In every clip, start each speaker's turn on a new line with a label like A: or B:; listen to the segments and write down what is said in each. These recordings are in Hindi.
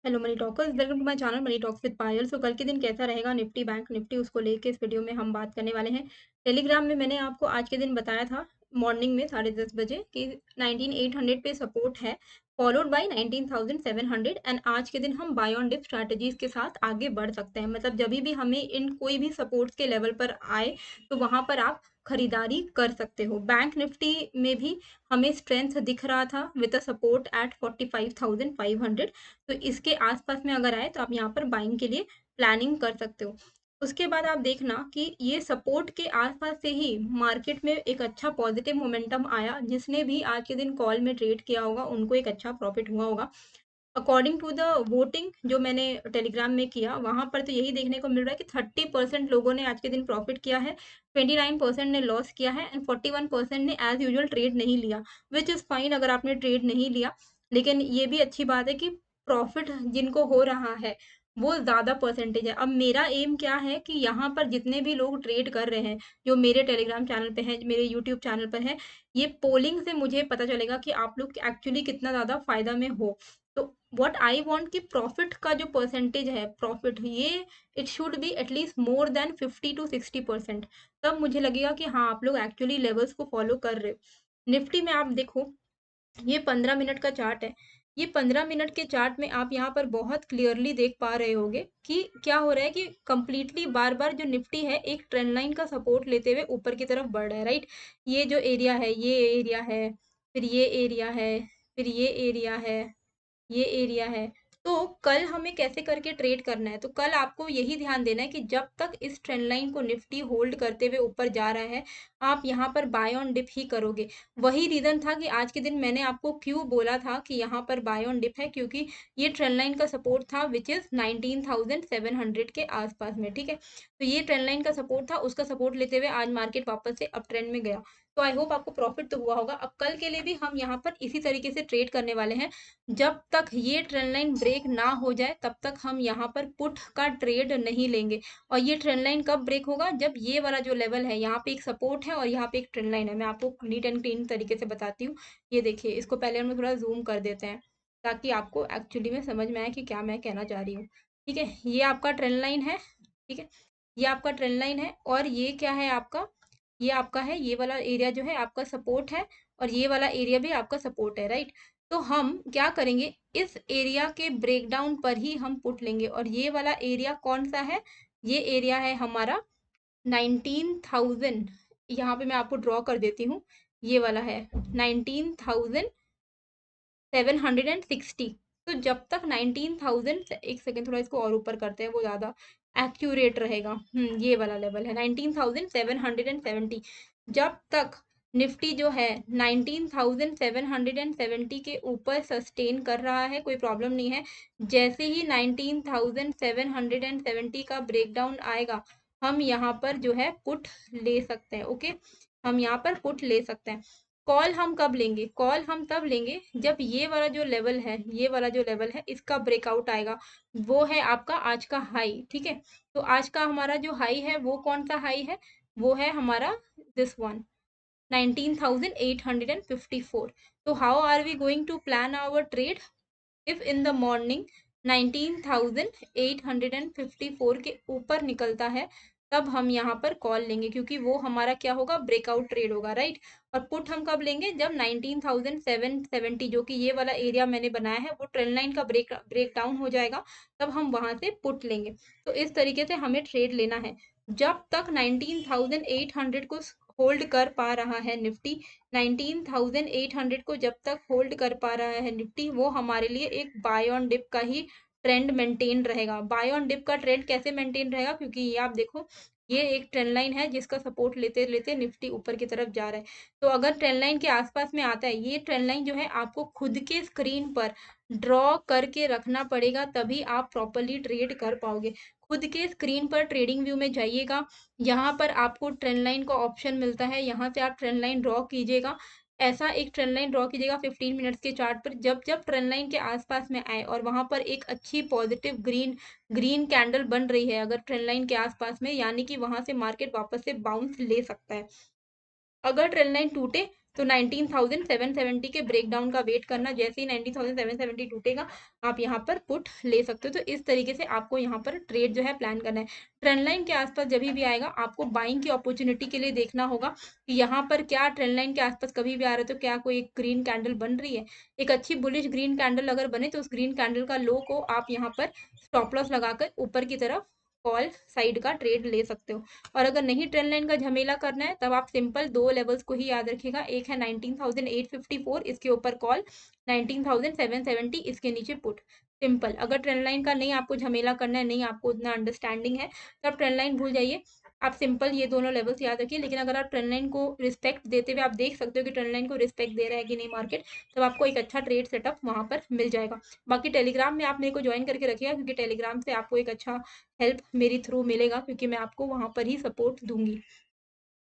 A: Hello money talkers, welcome to my channel money talks with Payal. So कल के दिन कैसा रहेगा निफ्टी बैंक निफ्टी, उसको लेके इस वीडियो में हम बात करने वाले हैं। टेलीग्राम में मैंने आपको आज के दिन बताया था मॉर्निंग में 10:30 बजे कि 19800 पे सपोर्ट है, फॉलोड बाय 19700, एंड आज के दिन हम बाय ऑन डिप स्ट्रैटेजीज के साथ आगे बढ़ सकते हैं। मतलब जब भी हमें इन कोई भी सपोर्ट्स के लेवल पर आए तो वहां पर आप खरीदारी कर सकते हो। बैंक निफ्टी में भी हमें स्ट्रेंथ दिख रहा था विद अ सपोर्ट एट 45,500। तो इसके आसपास में अगर आए तो आप यहाँ पर बाइंग के लिए प्लानिंग कर सकते हो। उसके बाद आप देखना कि ये सपोर्ट के आसपास से ही मार्केट में एक अच्छा पॉजिटिव मोमेंटम आया। जिसने भी आज के दिन कॉल में ट्रेड किया होगा उनको एक अच्छा प्रॉफिट हुआ होगा। अकॉर्डिंग टू द वोटिंग जो मैंने टेलीग्राम में किया, वहां पर तो यही देखने को मिल रहा है कि 30% लोगों ने आज के दिन प्रॉफिट किया है, 29% ने लॉस किया है, एंड 41% ने एज यूजुअल ट्रेड नहीं लिया। विच इज फाइन अगर आपने ट्रेड नहीं लिया, लेकिन ये भी अच्छी बात है कि प्रॉफिट जिनको हो रहा है वो ज्यादा परसेंटेज है। अब मेरा एम क्या है कि यहाँ पर जितने भी लोग ट्रेड कर रहे हैं, जो मेरे टेलीग्राम चैनल पे हैं, मेरे यूट्यूब चैनल पर है, ये पोलिंग से मुझे पता चलेगा कि आप लोग एक्चुअली कितना ज्यादा फायदा में हो। तो व्हाट आई वांट कि प्रॉफिट का जो परसेंटेज है, प्रॉफिट ये it should be at least more than 50 to 60%। तब मुझे लगेगा कि हाँ, आप लोग एक्चुअली लेवल्स को फॉलो कर रहे हो। निफ्टी में आप देखो, ये 15 मिनट का चार्ट है। ये 15 मिनट के चार्ट में आप यहाँ पर बहुत क्लियरली देख पा रहे होगे कि क्या हो रहा है कि कंप्लीटली बार बार जो निफ्टी है एक ट्रेंड लाइन का सपोर्ट लेते हुए ऊपर की तरफ बढ़ रहा है, राइट। ये जो एरिया है, ये एरिया है, फिर ये एरिया है, फिर ये एरिया है, ये एरिया है। तो कल हमें कैसे करके ट्रेड करना है, तो कल आपको यही ध्यान देना है कि जब तक इस ट्रेंड लाइन को निफ्टी होल्ड करते हुए ऊपर जा रहा है, आप यहाँ पर बाय ऑन डिप ही करोगे। वही रीजन था कि आज के दिन मैंने आपको क्यों बोला था कि यहाँ पर बाय ऑन डिप है, क्योंकि ये ट्रेंड लाइन का सपोर्ट था विच इज 19,700 के आसपास में, ठीक है। तो ये ट्रेंड लाइन का सपोर्ट था, उसका सपोर्ट लेते हुए आज मार्केट वापस से अप ट्रेंड में गया। तो आई होप आपको प्रॉफिट तो हुआ होगा। अब कल के लिए भी हम यहाँ पर इसी तरीके से ट्रेड करने वाले हैं। जब तक ये ट्रेंड लाइन ब्रेक ना हो जाए तब तक हम यहाँ पर पुट का ट्रेड नहीं लेंगे। और ये ट्रेंड लाइन कब ब्रेक होगा, जब ये वाला जो लेवल है, यहाँ पे एक सपोर्ट है और यहाँ पे एक ट्रेंड लाइन है। मैं आपको नीट एंड क्लीन तरीके से बताती हूँ। ये देखिए, इसको पहले हम थोड़ा जूम कर देते हैं ताकि आपको एक्चुअली में समझ में आए कि क्या मैं कहना चाह रही हूँ। ठीक है, ये आपका ट्रेंड लाइन है, ठीक है, ये आपका ट्रेंड लाइन है, और ये क्या है आपका, ये आपका है, ये वाला एरिया जो है आपका सपोर्ट है, और ये वाला एरिया भी आपका सपोर्ट है, राइट। तो हम क्या करेंगे, इस एरिया के ब्रेकडाउन पर ही हम पुट लेंगे। और ये वाला एरिया कौन सा है, ये एरिया है हमारा 19,000। यहाँ पे मैं आपको ड्रॉ कर देती हूँ, ये वाला है 19,760। तो जब तक 19,000, एक सेकेंड थोड़ा इसको और ऊपर करते हैं, वो ज्यादा एक्यूरेट रहेगा। ये वाला लेवल है 19,770। जब तक निफ्टी जो है 19,770 के ऊपर सस्टेन कर रहा है, कोई प्रॉब्लम नहीं है। जैसे ही 19,770 का ब्रेकडाउन आएगा, हम यहाँ पर जो है पुट ले सकते हैं। ओके, हम यहाँ पर पुट ले सकते हैं। कॉल हम कब लेंगे, कॉल हम तब लेंगे जब ये वाला जो लेवल है, ये वाला जो लेवल है इसका ब्रेकआउट आएगा। वो है आपका आज का हाई, ठीक है। तो आज का हमारा जो हाई है वो कौन सा हाई है, वो है हमारा दिस वन, 19,854। तो how are we going to plan our trade, if in the morning 19,854 के ऊपर निकलता है, तब हम यहाँ पर कॉल लेंगे, क्योंकि वो हमारा क्या होगा, ब्रेकआउट ट्रेड होगा, राइट। और पुट हम कब लेंगे, जब 19,770, जो कि ये वाला एरिया मैंने बनाया है, वो ट्रेंड लाइन का ब्रेक डाउन हो जाएगा, तब हम वहां से पुट लेंगे। तो इस तरीके से हमें ट्रेड लेना है। जब तक 19,800 को होल्ड कर पा रहा है निफ्टी, 19,800 को जब तक होल्ड कर पा रहा है निफ्टी, वो हमारे लिए एक बाय ऑन डिप का ही ट्रेंड मेंटेन रहेगा। बाय ऑन डिप का ट्रेंड कैसे मेंटेन रहेगा, क्योंकि ये आप देखो, ये एक ट्रेंड लाइन है जिसका सपोर्ट लेते लेते निफ्टी ऊपर की तरफ जा रहा है। तो अगर ट्रेंड लाइन के आसपास में आता है, ये ट्रेंड लाइन जो है आपको खुद के स्क्रीन पर ड्रॉ करके रखना पड़ेगा, तभी आप प्रॉपरली ट्रेड कर पाओगे। खुद के स्क्रीन पर ट्रेडिंग व्यू में जाइएगा, यहाँ पर आपको ट्रेंड लाइन का ऑप्शन मिलता है, यहाँ से आप ट्रेंड लाइन ड्रॉ कीजिएगा। ऐसा एक ट्रेंड लाइन ड्रॉ कीजिएगा 15 मिनट्स के चार्ट पर, जब जब ट्रेंड लाइन के आसपास में आए और वहां पर एक अच्छी पॉजिटिव ग्रीन ग्रीन कैंडल बन रही है अगर ट्रेंड लाइन के आसपास में, यानी कि वहां से मार्केट वापस से बाउंस ले सकता है। अगर ट्रेंड लाइन टूटे तो 19,770 के ब्रेकडाउन का वेट करना, जैसे ही 19,770 टूटेगा आप यहाँ पर पुट ले सकते हो। तो इस तरीके से आपको यहाँ पर ट्रेड जो है प्लान करना है। ट्रेंड लाइन के आसपास जब भी आएगा आपको बाइंग की अपॉर्चुनिटी के लिए देखना होगा कि यहाँ पर क्या ट्रेंड लाइन के आसपास कभी भी आ रहा है तो क्या कोई एक ग्रीन कैंडल बन रही है। एक अच्छी बुलिश ग्रीन कैंडल अगर बने तो उस ग्रीन कैंडल का लो को आप यहाँ पर स्टॉप लॉस लगाकर ऊपर की तरफ कॉल साइड का ट्रेड ले सकते हो। और अगर नहीं ट्रेंड लाइन का झमेला करना है तब आप सिंपल दो लेवल्स को ही याद रखिएगा। एक है 19,854, इसके ऊपर कॉल, 19,770 इसके नीचे पुट। सिंपल। अगर ट्रेंड लाइन का नहीं आपको झमेला करना है, नहीं आपको उतना अंडरस्टैंडिंग है, तब ट्रेंड लाइन भूल जाइए। आप सिंपल ये दोनों लेवल्स याद रखिए। लेकिन अगर आप ट्रेंड लाइन को रिस्पेक्ट देते हुए आप देख सकते हो कि ट्रेंड लाइन को रिस्पेक्ट दे रहा है कि नहीं मार्केट, तब आपको एक अच्छा ट्रेड सेटअप वहां पर मिल जाएगा। बाकी टेलीग्राम में आप मेरे को ज्वाइन करके रखिएगा, क्योंकि टेलीग्राम से आपको एक अच्छा हेल्प मेरी थ्रू मिलेगा, क्योंकि मैं आपको वहां पर ही सपोर्ट दूंगी।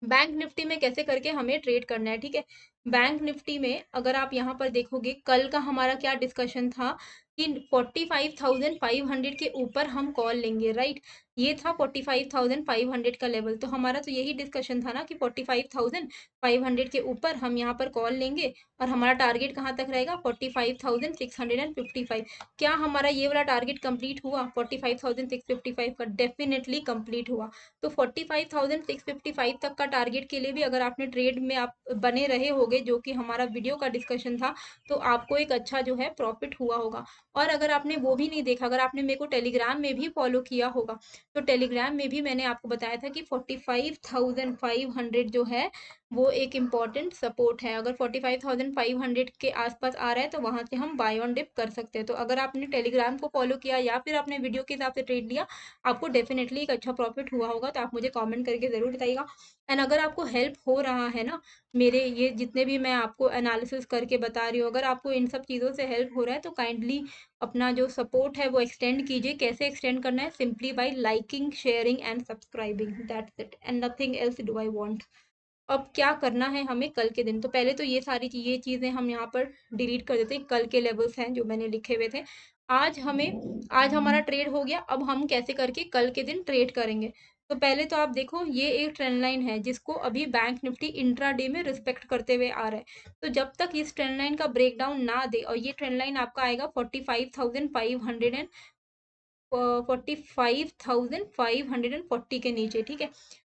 A: बैंक निफ्टी में कैसे करके हमें ट्रेड करना है, ठीक है। बैंक निफ्टी में अगर आप यहाँ पर देखोगे, कल का हमारा क्या डिस्कशन था कि 45,500 के ऊपर हम कॉल लेंगे, राइट। ये था 45,500 का लेवल। तो हमारा तो यही डिस्कशन था ना कि 45,500 के ऊपर हम यहाँ पर कॉल लेंगे और हमारा टारगेट कहाँ तक रहेगा, 45,655। क्या हमारा ये वाला टारगेट कंप्लीट हुआ? 45,655 का डेफिनेटली कंप्लीट हुआ। तो 45,655 तक का टारगेट के लिए भी अगर आपने ट्रेड में आप बने रहे होगे, जो कि हमारा वीडियो का डिस्कशन था, तो आपको एक अच्छा जो है प्रॉफिट हुआ होगा। और अगर आपने वो भी नहीं देखा, अगर आपने मेरे को टेलीग्राम में भी फॉलो किया होगा, तो टेलीग्राम में भी मैंने आपको बताया था कि 45,500 जो है वो एक इम्पॉर्टेंट सपोर्ट है। अगर 45,500 के आसपास आ रहा है तो वहां से हम बाय ऑन डिप कर सकते हैं। तो अगर आपने टेलीग्राम को फॉलो किया या फिर आपने वीडियो के हिसाब से ट्रेड लिया, आपको डेफिनेटली एक अच्छा प्रॉफिट हुआ होगा। तो आप मुझे कमेंट करके ज़रूर बताइएगा। एंड अगर आपको हेल्प हो रहा है ना, मेरे ये जितने भी मैं आपको एनालिसिस करके बता रही हूँ, अगर आपको इन सब चीज़ों से हेल्प हो रहा है तो काइंडली अपना जो सपोर्ट है वो एक्सटेंड कीजिए। कैसे एक्सटेंड करना है? Simply by liking, sharing and subscribing, that's it and nothing else do I want. अब क्या करना है हमें कल के दिन? तो पहले तो ये सारी ये चीज़ें हम यहाँ पर डिलीट कर देते हैं। कल के लेवल्स हैं जो मैंने लिखे हुए थे। आज हमारा ट्रेड हो गया। अब हम कैसे करके कल के दिन ट्रेड करेंगे? तो पहले तो आप देखो, ये एक ट्रेंड लाइन है जिसको अभी बैंक निफ्टी इंट्राडे में रिस्पेक्ट करते हुए आ रहा है। तो जब तक इस ट्रेंड लाइन का ब्रेकडाउन ना दे, और ये ट्रेंड लाइन आपका आएगा 45,540 के नीचे, ठीक है।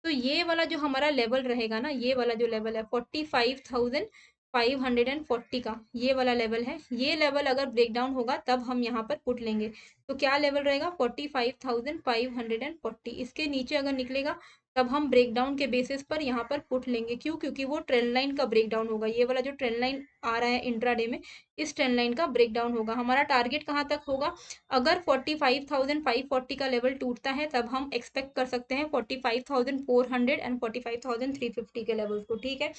A: तो ये वाला जो हमारा लेवल रहेगा ना, ये वाला जो लेवल है 45,540 का, ये वाला लेवल है। ये लेवल अगर ब्रेक डाउन होगा तब हम यहाँ पर पुट लेंगे। तो क्या लेवल रहेगा? 45,540। इसके नीचे अगर निकलेगा तब हम ब्रेक डाउन के बेसिस पर यहाँ पर पुट लेंगे। क्यों? क्योंकि वो ट्रेंड लाइन का ब्रेक डाउन होगा। ये वाला जो ट्रेंड लाइन आ रहा है इंट्राडे में, इस ट्रेंड लाइन का ब्रेक डाउन होगा। हमारा टारगेट कहाँ तक होगा? अगर 45,540 का लेवल टूटता है तब हम एक्सपेक्ट कर सकते हैं 45,400 एंड 45,350 के लेवल को, ठीक है।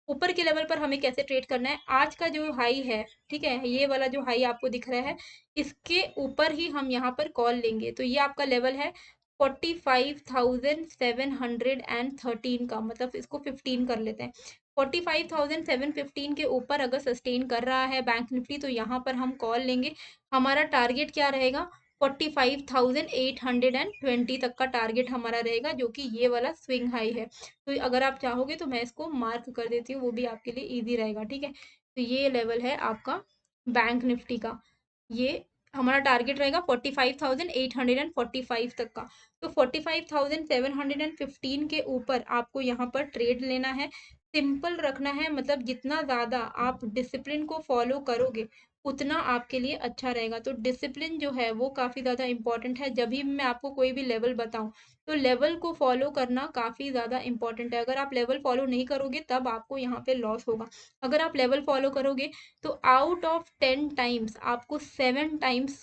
A: ऊपर के लेवल पर हमें कैसे ट्रेड करना है? आज का जो हाई है, ठीक है, ये वाला जो हाई आपको दिख रहा है, इसके ऊपर ही हम यहाँ पर कॉल लेंगे। तो ये आपका लेवल है 45,713 का, मतलब इसको 15 कर लेते हैं। 45,715 के ऊपर अगर सस्टेन कर रहा है बैंक निफ्टी तो यहाँ पर हम कॉल लेंगे। हमारा टारगेट क्या रहेगा? 45,820 तक का टारगेट हमारा रहेगा, जो कि ये वाला स्विंग हाई है। तो अगर आप चाहोगे तो मैं इसको मार्क कर देती हूँ, वो भी आपके लिए इजी रहेगा, ठीक है। तो ये लेवल है आपका बैंक निफ्टी का। ये हमारा टारगेट रहेगा 45,845 तक का। तो 45,715 के ऊपर आपको यहाँ पर ट्रेड लेना है। सिंपल रखना है, मतलब जितना ज़्यादा आप डिसिप्लिन को फॉलो करोगे उतना आपके लिए अच्छा रहेगा। तो डिसिप्लिन जो है वो काफ़ी ज़्यादा इंपॉर्टेंट है। जब भी मैं आपको कोई भी लेवल बताऊं तो लेवल को फॉलो करना काफ़ी ज़्यादा इंपॉर्टेंट है। अगर आप लेवल फॉलो नहीं करोगे तब आपको यहाँ पे लॉस होगा। अगर आप लेवल फॉलो करोगे तो आउट ऑफ 10 टाइम्स आपको 7 टाइम्स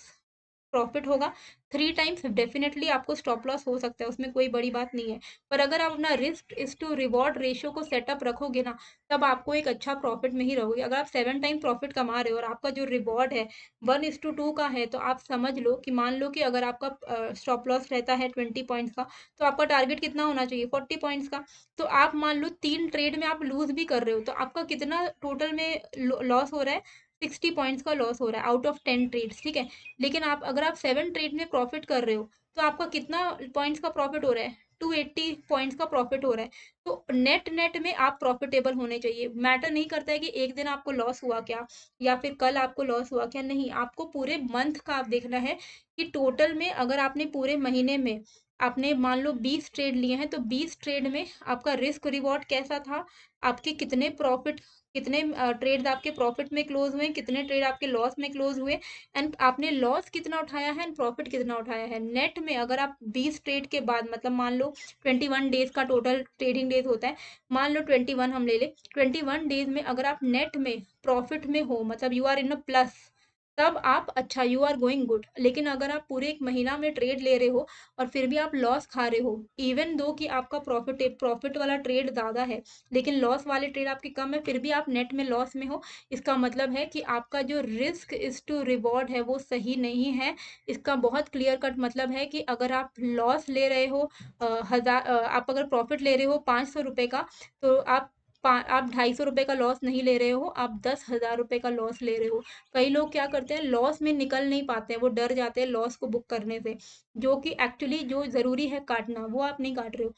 A: प्रॉफिट होगा। 3 टाइम्स डेफिनेटली आपको स्टॉप लॉस हो सकता है, उसमें कोई बड़ी बात नहीं है। पर अगर आप अपना risk is to reward ratio को सेटअप रखोगे ना, तब आपको एक अच्छा प्रॉफिट में ही रहोगे। अगर आप 7 टाइम प्रॉफिट कमा रहे हो और आपका जो रिवॉर्ड है 1:2 का है, तो आप समझ लो कि मान लो कि अगर आपका स्टॉप लॉस रहता है 20 पॉइंट्स का, तो आपका टारगेट कितना होना चाहिए? 40 पॉइंट्स का। तो आप मान लो 3 ट्रेड में आप लूज भी कर रहे हो, तो आपका कितना टोटल में लॉस हो रहा है? 60 पॉइंट्स का लॉस हो रहा है आउट ऑफ 10 ट्रेड्स, ठीक है। लेकिन आप अगर आप 7 ट्रेड में प्रॉफिट कर रहे हो तो आपका कितना पॉइंट्स का प्रॉफिट हो रहा है? 280 पॉइंट्स का प्रॉफिट हो रहा है, तो नेट नेट में आप प्रॉफिटेबल होने चाहिए। मैटर नहीं करता है कि एक दिन आपको लॉस हुआ क्या या फिर कल आपको लॉस हुआ क्या, नहीं, आपको पूरे मंथ का आप देखना है कि टोटल में अगर आपने पूरे महीने में आपने मान लो 20 ट्रेड लिए हैं, तो 20 ट्रेड में आपका रिस्क रिवॉर्ड कैसा था, आपके कितने प्रॉफिट, कितने ट्रेड आपके प्रॉफिट में क्लोज हुए, कितने ट्रेड आपके लॉस में क्लोज हुए, एंड आपने लॉस कितना उठाया है एंड प्रॉफिट कितना उठाया है। नेट में अगर आप 20 ट्रेड के बाद, मतलब मान लो 21 डेज का टोटल ट्रेडिंग डेज होता है, मान लो 21 हम ले ले, 21 डेज में अगर आप नेट में प्रॉफिट में हो, मतलब you are in a plus, तब आप अच्छा, यू आर गोइंग गुड। लेकिन अगर आप पूरे एक महीना में ट्रेड ले रहे हो और फिर भी आप लॉस खा रहे हो, इवन दो कि आपका प्रॉफिट वाला ट्रेड ज़्यादा है लेकिन लॉस वाले ट्रेड आपके कम है, फिर भी आप नेट में लॉस में हो, इसका मतलब है कि आपका जो रिस्क इज टू रिवॉर्ड है वो सही नहीं है। इसका बहुत क्लियर कट मतलब है कि अगर आप लॉस ले रहे हो आप अगर प्रॉफिट ले रहे हो 500 रुपये का, तो आप 250 रुपये का लॉस नहीं ले रहे हो, आप 10,000 रुपये का लॉस ले रहे हो। कई लोग क्या करते हैं, लॉस में निकल नहीं पाते हैं, वो डर जाते हैं लॉस को बुक करने से, जो कि एक्चुअली जो ज़रूरी है काटना वो आप नहीं काट रहे हो।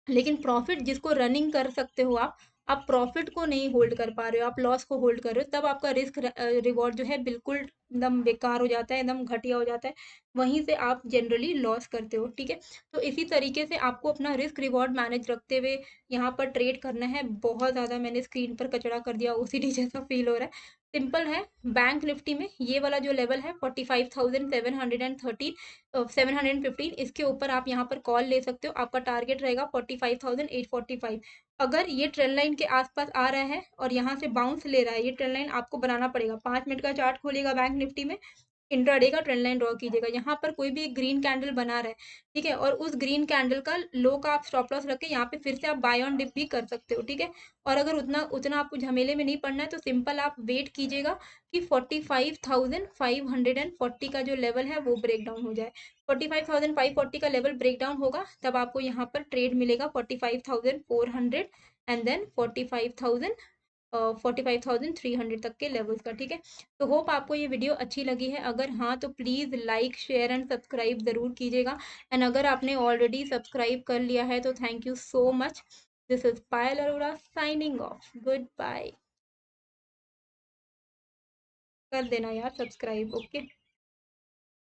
A: लेकिन प्रॉफिट जिसको रनिंग कर सकते हो आप प्रॉफिट को नहीं होल्ड कर पा रहे हो, आप लॉस को होल्ड कर रहे हो, तब आपका रिस्क रिवॉर्ड जो है बिल्कुल एकदम बेकार हो जाता है, एकदम घटिया हो जाता है, वहीं से आप जनरली लॉस करते हो। ठीक है, तो इसी तरीके से आपको अपना रिस्क रिवॉर्ड मैनेज रखते हुए यहाँ पर ट्रेड करना है। बहुत ज़्यादा मैंने स्क्रीन पर कचरा कर दिया, ओसीडी जैसा फील हो रहा है। सिंपल है, बैंक निफ्टी में ये वाला जो लेवल है 45,713 715, इसके ऊपर आप यहाँ पर कॉल ले सकते हो, आपका टारगेट रहेगा 45,845। अगर ये ट्रेंड लाइन के आसपास आ रहा है और यहाँ से बाउंस ले रहा है, ये ट्रेंड लाइन आपको बनाना पड़ेगा। 5 मिनट का चार्ट खोलिएगा बैंक निफ्टी में, इंट्राडे का ट्रेंड लाइन ड्रॉ कीजिएगा, यहाँ पर कोई भी एक ग्रीन कैंडल बना रहा है, ठीक है, और उस ग्रीन कैंडल का लो का आप स्टॉप लॉस रख के यहाँ पे फिर से आप बाय ऑन डिप भी कर सकते हो। ठीक है, और अगर उतना उतना आपको झमेले में नहीं पड़ना है तो सिंपल आप वेट कीजिएगा कि 45,540 का जो लेवल है वो ब्रेक डाउन हो जाए। 45,540 का लेवल ब्रेक डाउन होगा तब आपको यहाँ पर ट्रेड मिलेगा 45,400 एंड देन 45,300 तक के लेवल्स का। ठीक है, तो होप आपको ये वीडियो अच्छी लगी है, अगर हाँ तो please like share and subscribe ज़रूर कीजिएगा, एंड अगर आपने ऑलरेडी सब्सक्राइब कर लिया है तो thank you so much. This is Payal Arora signing off, good bye. कर देना यार सब्सक्राइब, ओके।